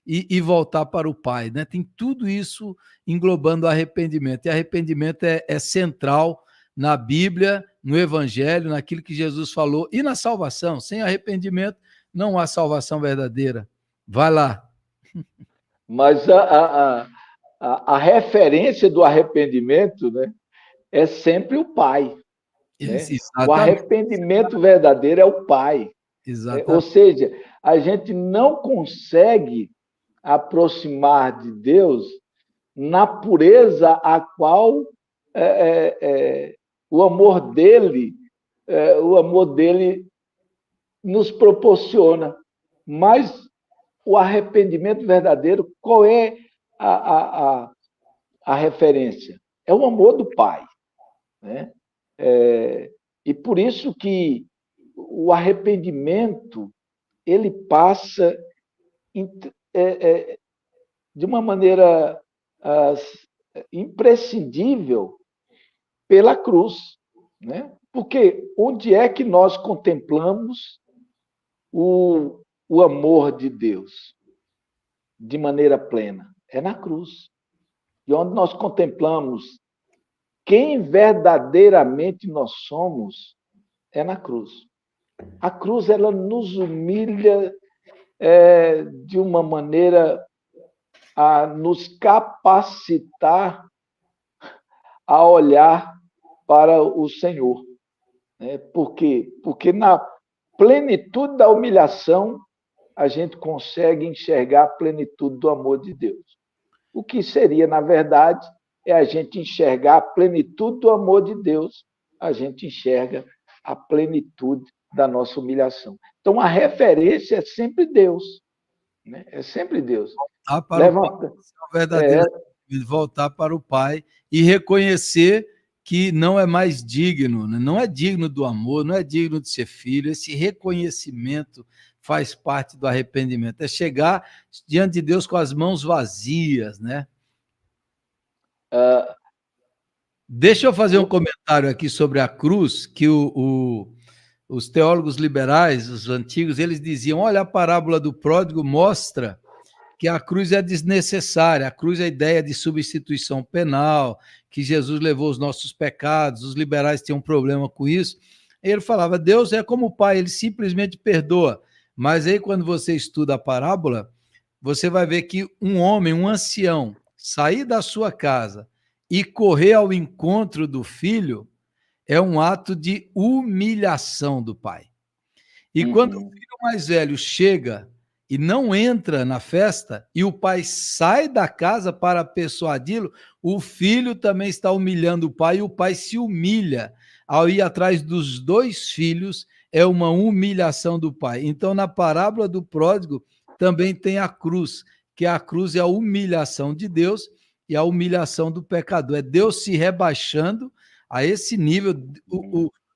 e voltar para o Pai, né? Tem tudo isso englobando o arrependimento, e arrependimento é central na Bíblia, no Evangelho, naquilo que Jesus falou, e na salvação. Sem arrependimento, não há salvação verdadeira. Vai lá. Mas a referência do arrependimento, né, é sempre o Pai. Né? O arrependimento verdadeiro é o Pai. Ou seja, a gente não consegue aproximar de Deus na pureza a qual o amor dele nos proporciona. Mas o arrependimento verdadeiro, qual é a referência? É o amor do Pai. Né? E por isso que o arrependimento ele passa de uma maneira imprescindível pela cruz, né? Porque onde é que nós contemplamos o amor de Deus de maneira plena? É na cruz. E onde nós contemplamos quem verdadeiramente nós somos é na cruz. A cruz, ela nos humilha de uma maneira a nos capacitar a olhar para o Senhor. Por quê? Porque na plenitude da humilhação, a gente consegue enxergar a plenitude do amor de Deus. O que seria, na verdade, é a gente enxergar a plenitude do amor de Deus, a gente enxerga a plenitude da nossa humilhação. Então, a referência é sempre Deus. Né? É sempre Deus. Voltar para o Pai e reconhecer que não é mais digno, não é digno do amor, não é digno de ser filho. Esse reconhecimento faz parte do arrependimento. É chegar diante de Deus com as mãos vazias, né? Deixa eu fazer um comentário aqui sobre a cruz, que os teólogos liberais, os antigos, eles diziam, olha, a parábola do pródigo mostra que a cruz é desnecessária, a cruz é a ideia de substituição penal, que Jesus levou os nossos pecados, os liberais tinham um problema com isso. Ele falava, Deus é como o Pai, ele simplesmente perdoa. Mas aí, quando você estuda a parábola, você vai ver que um homem, um ancião, sair da sua casa e correr ao encontro do filho é um ato de humilhação do pai. E quando o filho mais velho chega e não entra na festa, e o pai sai da casa para persuadi-lo, o filho também está humilhando o pai, e o pai se humilha ao ir atrás dos dois filhos, é uma humilhação do pai. Então, na parábola do pródigo, também tem a cruz, que a cruz é a humilhação de Deus e a humilhação do pecador. É Deus se rebaixando a esse nível.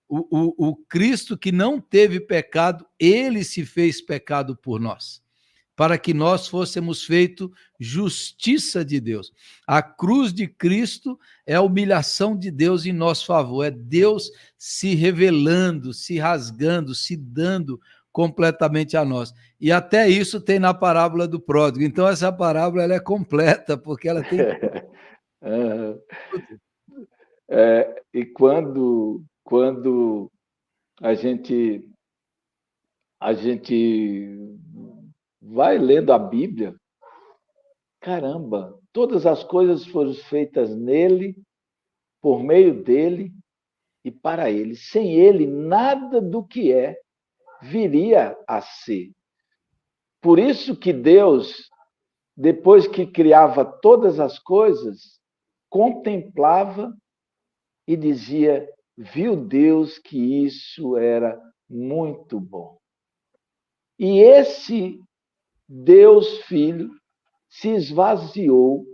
O Cristo que não teve pecado, ele se fez pecado por nós, para que nós fôssemos feitos justiça de Deus. A cruz de Cristo é a humilhação de Deus em nosso favor, é Deus se revelando, se rasgando, se dando completamente a nós. E até isso tem na parábola do pródigo. Então, essa parábola ela é completa, porque ela tem... E quando a gente vai lendo a Bíblia, caramba, todas as coisas foram feitas nele, por meio dele e para ele. Sem ele, nada do que viria a ser. Por isso que Deus, depois que criava todas as coisas, contemplava e dizia, viu Deus que isso era muito bom. E esse Deus Filho se esvaziou,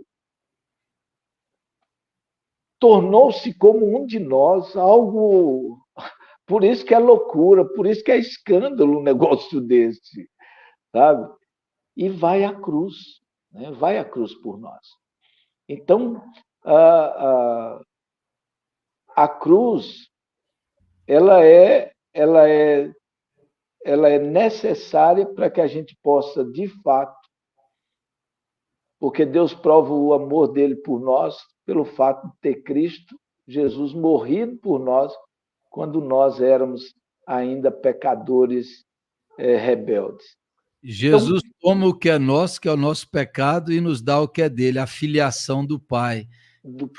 tornou-se como um de nós, algo... Por isso que é loucura, por isso que é escândalo um negócio desse, sabe? E vai à cruz, né? Vai à cruz por nós. Então, a cruz, ela é necessária para que a gente possa, de fato, porque Deus prova o amor dele por nós pelo fato de ter Cristo, Jesus, morrido por nós, quando nós éramos ainda pecadores rebeldes. Jesus toma o que é nosso, que é o nosso pecado, e nos dá o que é dele, a filiação do Pai.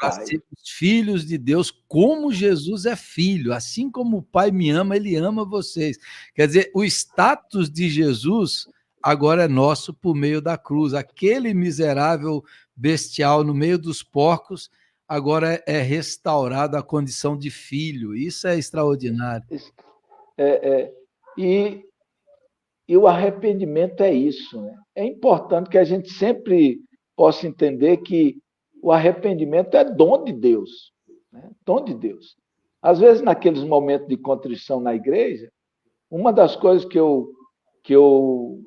Para sermos filhos de Deus, como Jesus é filho, assim como o Pai me ama, ele ama vocês. Quer dizer, o status de Jesus agora é nosso por meio da cruz. Aquele miserável bestial no meio dos porcos agora é restaurado à condição de filho. Isso é extraordinário. E o arrependimento é isso, né? É importante que a gente sempre possa entender que o arrependimento é dom de Deus, né? Dom de Deus. Às vezes, naqueles momentos de contrição na igreja, uma das coisas que eu eu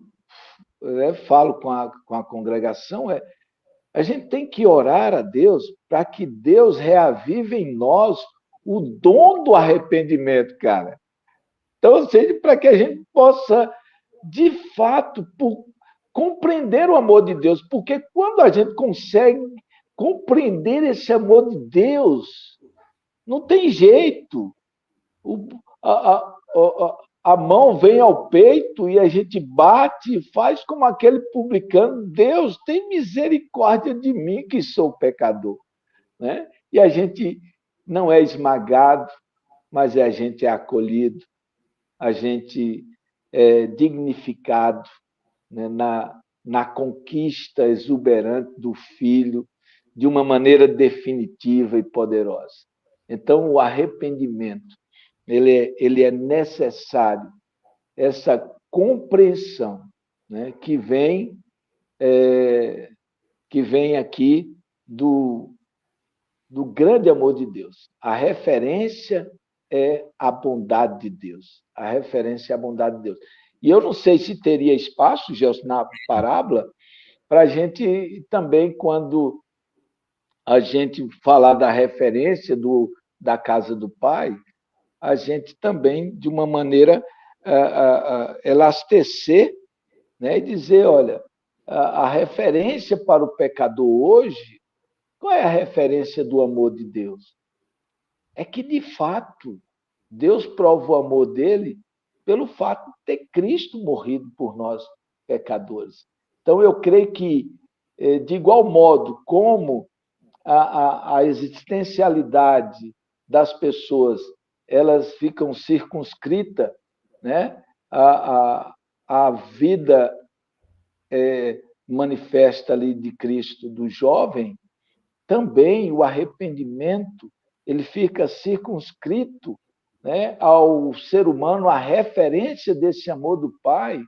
falo com a congregação é: a gente tem que orar a Deus para que Deus reavive em nós o dom do arrependimento, cara. Então, ou seja, para que a gente possa, de fato, compreender o amor de Deus. Porque quando a gente consegue compreender esse amor de Deus, não tem jeito. A mão vem ao peito e a gente bate e faz como aquele publicano: Deus, tem misericórdia de mim, que sou pecador. Né? E a gente não é esmagado, mas a gente é acolhido, a gente é dignificado, né? Na conquista exuberante do Filho, de uma maneira definitiva e poderosa. Então, o arrependimento, ele é necessário, essa compreensão, né? que vem aqui do grande amor de Deus. A referência é a bondade de Deus. A referência é a bondade de Deus. E eu não sei se teria espaço, Gelson, na parábola, para a gente também, quando a gente falar da referência da casa do Pai, a gente também, de uma maneira, elastecer, né? E dizer: olha, a referência para o pecador hoje, qual é a referência do amor de Deus? É que, de fato, Deus prova o amor dele pelo fato de ter Cristo morrido por nós, pecadores. Então, eu creio que, de igual modo como a existencialidade das pessoas, elas ficam circunscritas, né? A vida manifesta ali de Cristo do jovem, também o arrependimento ele fica circunscrito, né, ao ser humano. A referência desse amor do Pai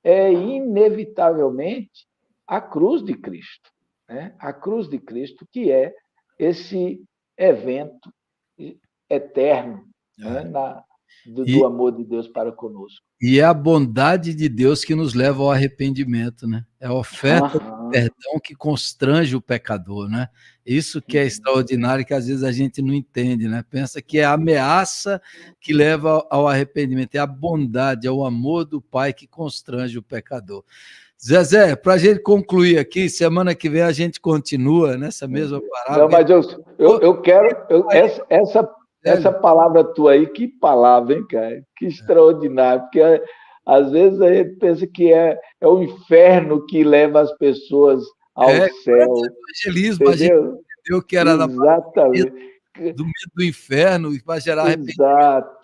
é, inevitavelmente, a cruz de Cristo. Né? A cruz de Cristo, que é esse evento eterno, né, do amor de Deus para conosco. E é a bondade de Deus que nos leva ao arrependimento, né? É a oferta do perdão que constrange o pecador, né? Isso que é extraordinário, que às vezes a gente não entende, né? Pensa que é a ameaça que leva ao arrependimento, é a bondade, é o amor do Pai que constrange o pecador. Zezé, para a gente concluir aqui, semana que vem a gente continua nessa mesma parábola. Não, mas eu quero... Essa palavra tua aí, que palavra, hein, cara? Que extraordinário, porque às vezes a gente pensa que é o inferno que leva as pessoas ao céu. Evangelismo, entendeu? A gente entendeu que era exatamente do medo do inferno e para gerar arrependimento.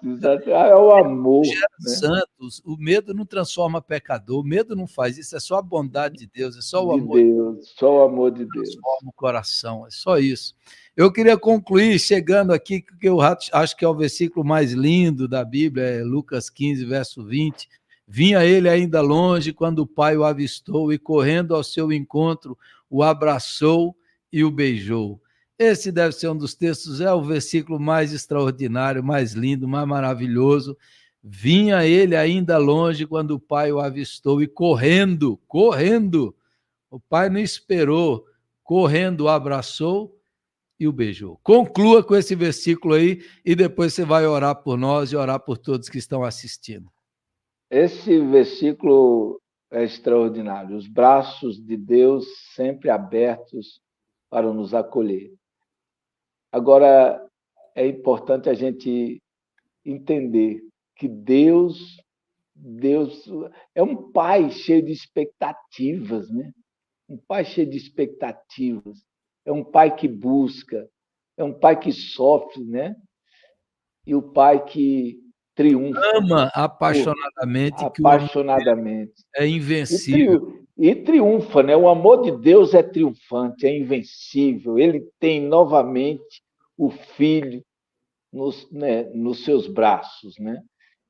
Exato. É o amor. Né? Santos, o medo não transforma pecador, o medo não faz isso, é só a bondade de Deus, é só o amor de Deus, só o amor de Deus. Transforma o coração, é só isso. Eu queria concluir chegando aqui, que eu acho que é o versículo mais lindo da Bíblia, é Lucas 15, verso 20. Vinha ele ainda longe quando o pai o avistou e, correndo ao seu encontro, o abraçou e o beijou. Esse deve ser um dos textos, é o versículo mais extraordinário, mais lindo, mais maravilhoso. Vinha ele ainda longe quando o pai o avistou e, correndo, o pai não esperou, correndo o abraçou e o beijou. Conclua com esse versículo aí e depois você vai orar por nós e orar por todos que estão assistindo. Esse versículo é extraordinário. Os braços de Deus sempre abertos para nos acolher. Agora, é importante a gente entender que Deus é um pai cheio de expectativas, né? Um pai cheio de expectativas. É um pai que busca, é um pai que sofre, né? E o pai que triunfa. Ama apaixonadamente. Apaixonadamente. É invencível. E triunfa, né? O amor de Deus é triunfante, é invencível. Ele tem novamente o Filho nos seus braços, né?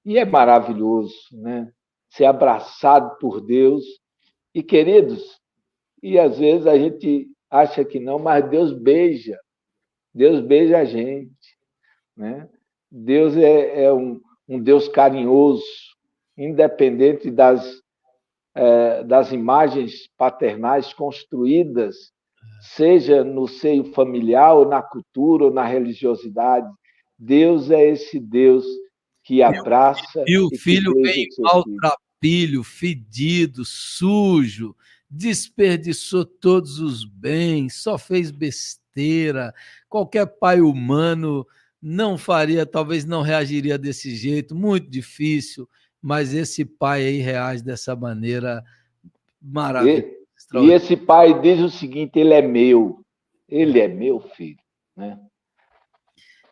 E é maravilhoso, né? Ser abraçado por Deus. E, queridos, e às vezes a gente acha que não, mas Deus beija a gente, né? Deus é um Deus carinhoso, independente das imagens paternais construídas, seja no seio familiar, ou na cultura, ou na religiosidade. Deus é esse Deus que abraça E o e que filho beija vem o seu filho. maltrapilho, fedido, sujo, desperdiçou todos os bens, só fez besteira. Qualquer pai humano não faria, talvez não reagiria desse jeito, muito difícil, mas esse pai aí reage dessa maneira maravilhosa, E extraordinária. esse pai diz o seguinte: ele é meu filho, né?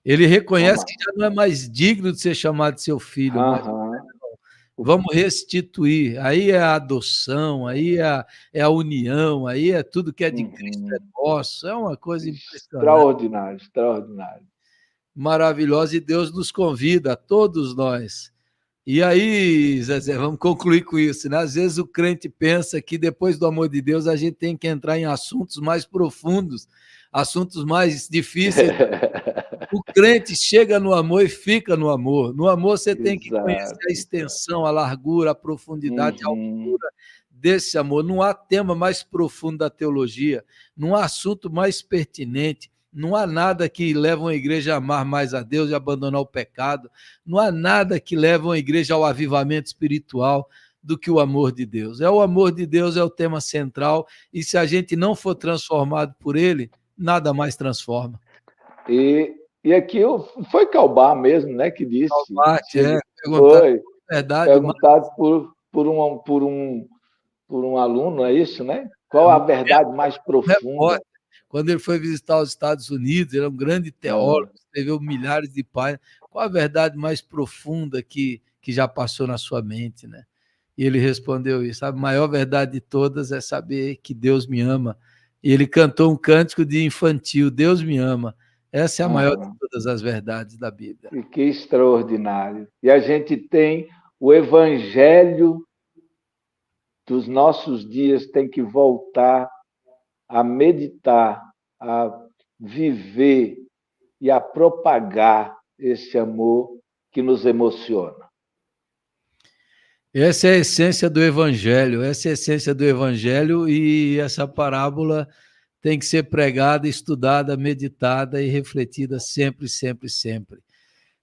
Ele reconhece Vamos que já não é mais digno de ser chamado de seu filho, lá. mas Aham. vamos restituir. Aí é a adoção, aí é a união, aí é tudo que é de Cristo é Uhum. nosso. É uma coisa impressionante, Extraordinário, extraordinário. maravilhosa, e Deus nos convida, a todos nós. E aí, Zezé, vamos concluir com isso, né? Às vezes o crente pensa que depois do amor de Deus a gente tem que entrar em assuntos mais profundos, assuntos mais difíceis. O crente chega no amor e fica no amor. No amor você tem que conhecer Exato, a exato. extensão, a largura, a profundidade, a Uhum. altura desse amor. Não há tema mais profundo da teologia, não há assunto mais pertinente, não há nada que leve uma igreja a amar mais a Deus e abandonar o pecado, não há nada que leve uma igreja ao avivamento espiritual do que o amor de Deus. O amor de Deus é o tema central, e se a gente não for transformado por ele, nada mais transforma. E aqui foi Calbar mesmo, né, que disse. Bate, perguntar Foi a verdade, mas perguntado por um aluno, é isso, né? Qual a verdade mais profunda? repórter, quando ele foi visitar os Estados Unidos, ele é um grande teólogo, escreveu milhares de páginas. Qual a verdade mais profunda que já passou na sua mente, né? E ele respondeu isso: a maior verdade de todas é saber que Deus me ama. E ele cantou um cântico de infantil: Deus me ama. Essa é a maior de todas as verdades da Bíblia. E que extraordinário. E a gente tem o evangelho dos nossos dias, tem que voltar a meditar, a viver e a propagar esse amor que nos emociona. Essa é a essência do Evangelho, essa é a essência do Evangelho, e essa parábola tem que ser pregada, estudada, meditada e refletida sempre, sempre, sempre.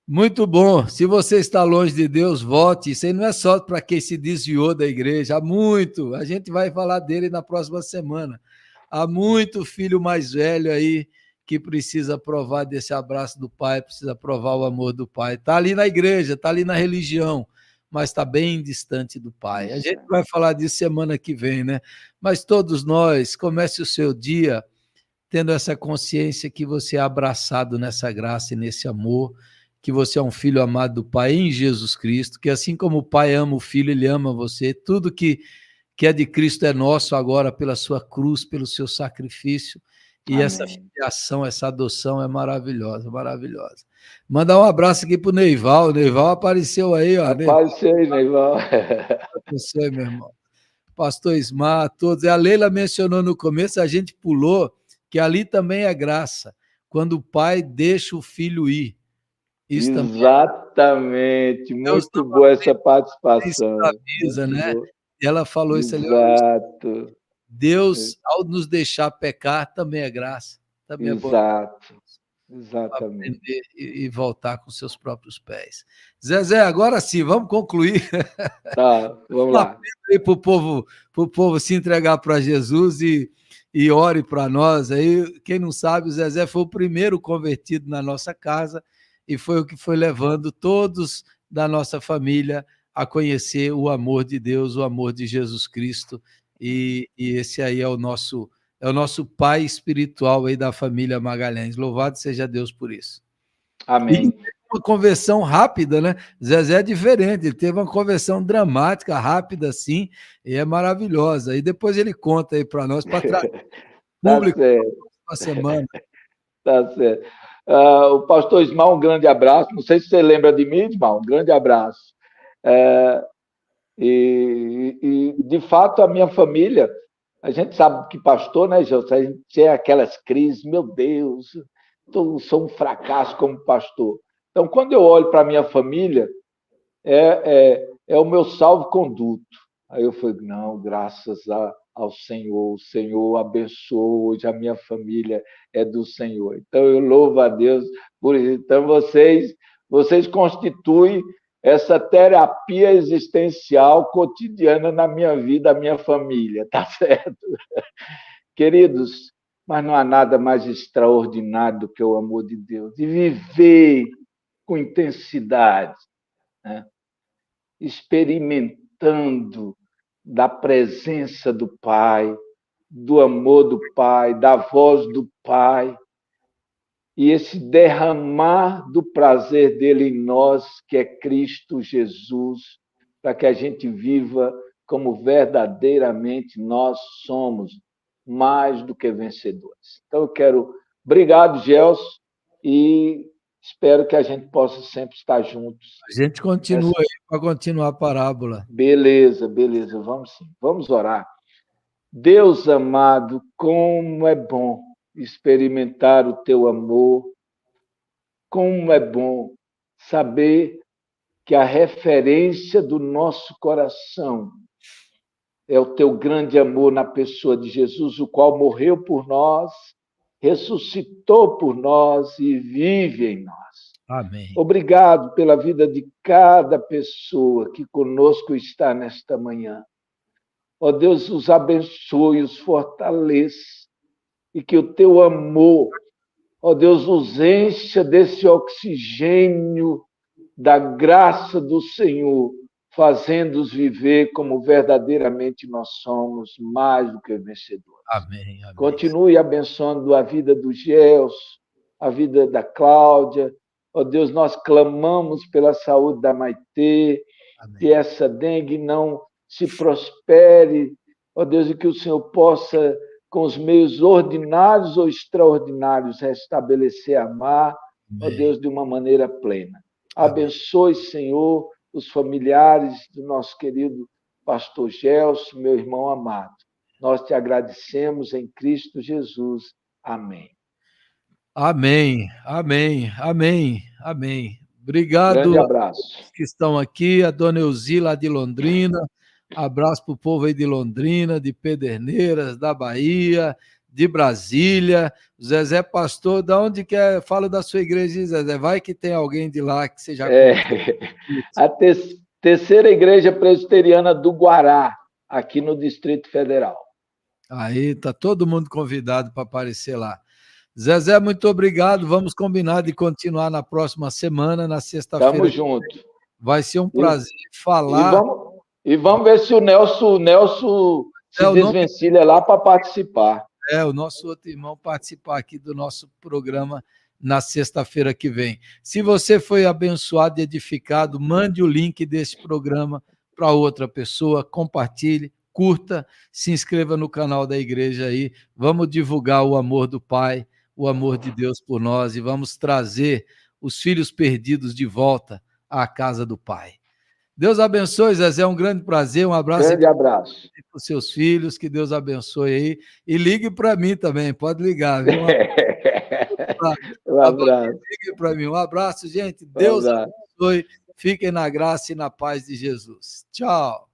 Muito bom. Se você está longe de Deus, volte. Isso aí não é só para quem se desviou da igreja, há muito. A gente vai falar dele na próxima semana. Há muito filho mais velho aí que precisa provar desse abraço do Pai, precisa provar o amor do Pai. Está ali na igreja, está ali na religião, mas está bem distante do Pai. A gente vai falar disso semana que vem, né? Mas todos nós, comece o seu dia tendo essa consciência que você é abraçado nessa graça e nesse amor, que você é um filho amado do Pai em Jesus Cristo, que assim como o Pai ama o Filho, Ele ama você. Tudo que é de Cristo é nosso agora pela sua cruz, pelo seu sacrifício. E Amém. Essa filiação, essa adoção é maravilhosa, maravilhosa. Mandar um abraço aqui para o Neival. O Neival apareceu aí, ó. Apareceu aí, Neival. Você, meu irmão. Pastor Ismar, todos. A Leila mencionou no começo, a gente pulou, que ali também é graça, quando o pai deixa o filho ir. Isso Exatamente, muito boa essa participação. Avisa, né? E ela falou isso ali. Exato. Deus, ao nos deixar pecar, também é graça. Também é bom. Exatamente. Aprender e voltar com seus próprios pés. Zezé, agora sim, vamos concluir. Tá, vamos lá. Para o povo se entregar para Jesus e ore para nós. Aí, quem não sabe, o Zezé foi o primeiro convertido na nossa casa e foi o que foi levando todos da nossa família a conhecer o amor de Deus, o amor de Jesus Cristo. E esse aí é o nosso pai espiritual aí da família Magalhães. Louvado seja Deus por isso. Amém. E uma conversão rápida, né? Zezé é diferente, ele teve uma conversão dramática, rápida assim, e é maravilhosa. E depois ele conta aí para nós, para trazer público para a semana. Tá certo. O pastor Ismael, um grande abraço. Não sei se você lembra de mim, Ismael, um grande abraço. E de fato, a minha família, a gente sabe que pastor, né, José? A gente tem aquelas crises, meu Deus, eu sou um fracasso como pastor. Então, quando eu olho para a minha família, é o meu salvo-conduto. Aí eu falei, não, graças ao Senhor, o Senhor abençoou, hoje a minha família é do Senhor. Então eu louvo a Deus por isso. Então vocês constituem essa terapia existencial cotidiana na minha vida, a minha família, tá certo? Queridos, mas não há nada mais extraordinário do que o amor de Deus, de viver com intensidade, né? Experimentando da presença do Pai, do amor do Pai, da voz do Pai, e esse derramar do prazer dele em nós, que é Cristo Jesus, para que a gente viva como verdadeiramente nós somos, mais do que vencedores. Então, eu quero... Obrigado, Gelson, e espero que a gente possa sempre estar juntos. A gente continua aí para continuar a parábola. Beleza, vamos sim. Vamos orar. Deus amado, como é bom experimentar o teu amor, como é bom saber que a referência do nosso coração é o teu grande amor na pessoa de Jesus, o qual morreu por nós, ressuscitou por nós e vive em nós. Amém. Obrigado pela vida de cada pessoa que conosco está nesta manhã. Ó Deus, os abençoe, os fortaleça, e que o teu amor, ó Deus, os encha desse oxigênio da graça do Senhor, fazendo-os viver como verdadeiramente nós somos, mais do que vencedores. Amém, amém. Continue abençoando a vida do Gelson, a vida da Cláudia. Ó Deus, nós clamamos pela saúde da Maitê, Amém. que essa dengue não se prospere, ó Deus, e que o Senhor possa, com os meios ordinários ou extraordinários, restabelecer a mar, ó Deus, de uma maneira plena. Abençoe, Senhor, os familiares do nosso querido pastor Gelson, meu irmão amado. Nós te agradecemos em Cristo Jesus. Amém. Amém, amém, amém, amém. Obrigado. Grande abraço. Que estão aqui, a dona Euzila de Londrina, abraço para o povo aí de Londrina, de Pederneiras, da Bahia, de Brasília. Zezé Pastor, de onde que é? Fala da sua igreja, Zezé, vai que tem alguém de lá que você já conhece. A terceira igreja presbiteriana do Guará, aqui no Distrito Federal. Aí, tá todo mundo convidado para aparecer lá. Zezé, muito obrigado. Vamos combinar de continuar na próxima semana, na sexta-feira. Tamo junto. Vai ser um prazer falar. E vamos ver se o Nelson se desvencilha lá para participar. O nosso outro irmão participar aqui do nosso programa na sexta-feira que vem. Se você foi abençoado e edificado, mande o link desse programa para outra pessoa, compartilhe, curta, se inscreva no canal da igreja aí. Vamos divulgar o amor do Pai, o amor de Deus por nós, e vamos trazer os filhos perdidos de volta à casa do Pai. Deus abençoe, Zezé, um grande prazer, um abraço. Grande abraço. Para os seus filhos, que Deus abençoe aí. E ligue para mim também, pode ligar, viu? Um abraço. Ligue para mim. Um abraço, gente. Deus abençoe. Fiquem na graça e na paz de Jesus. Tchau.